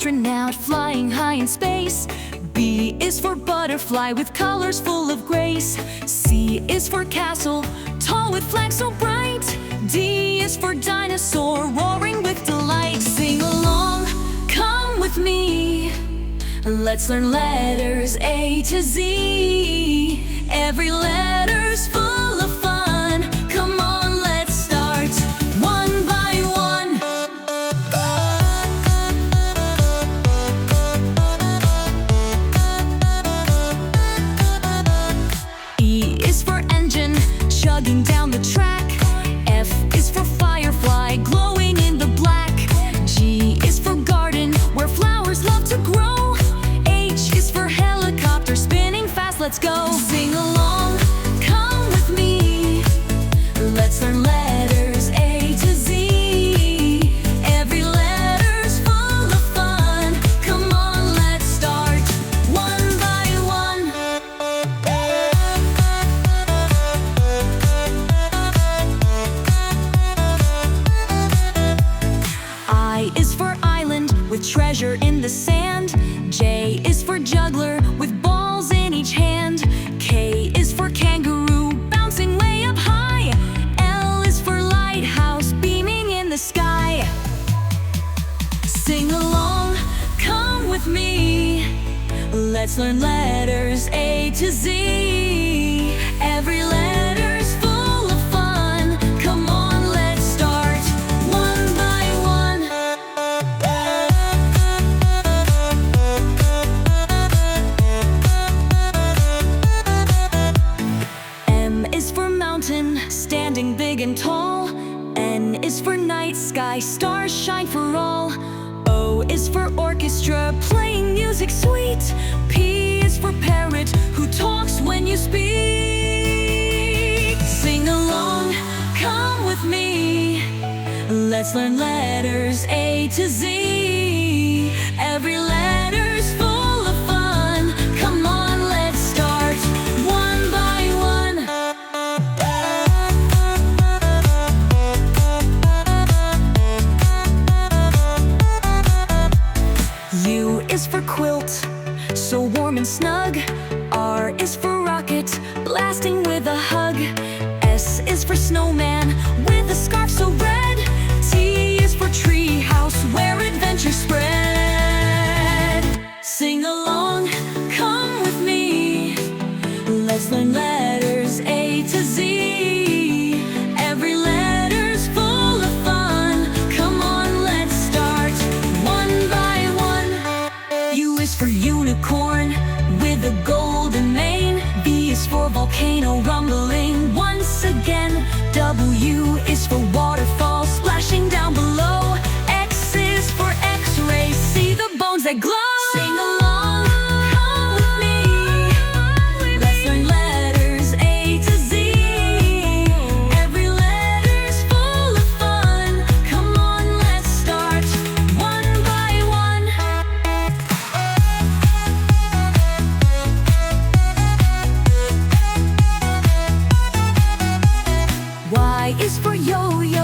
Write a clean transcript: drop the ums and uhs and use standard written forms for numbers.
astronaut flying high in space. B is for butterfly with colors full of grace. C is for castle, tall with flags so bright. D is for dinosaur, roaring with delight. Sing along, come with me. Let's learn letters A to Z. Every letter's full of fun. Come on, let's start one by one. E is for engine, chugging down the track. F is for firefly, glowing in the black. G is for garden, where flowers love to grow. Let's go. Sing along, come with me. Let's learn letters A to Z. Every letter's full of fun. Come on, let's start one by one. I is for island, with treasure in the sand. J is for juggler, with balls in each hand. K is for kangaroo, bouncing way up high. L is for lighthouse, beaming in the sky. Sing along, come with me. Let's learn letters A to Z. Every letter's full of fun. Come on, let's start one by one. M is for mountain, standing big and tall. N is for night sky, stars shine for all. O is for orchestra, playing music sweet. P is for parrot, who talks when you speak. Sing along, come with me. Let's learn letters A to Z. Every letter's full of fun. Come on, let's start one by one. U is for quilt, so warm and snug. R is for rocket, blasting with a hug. S is for snowman, with a scarf so red. T is for tree house, where adventure spread. Sing along, come with me. Let's learn letters A to Z. Every letter's full of fun. Come on, let's start one by one. U is for unicorn, with a golden mane. V is for volcano, rumbling once again. W is for waterfall, splashing down below. X is for X-ray, see the bones that glow. Sing along, come with me. Let's learn letters A to Z. Every letter's full of fun. Come on, let's start one by one. Y is for yo-yo,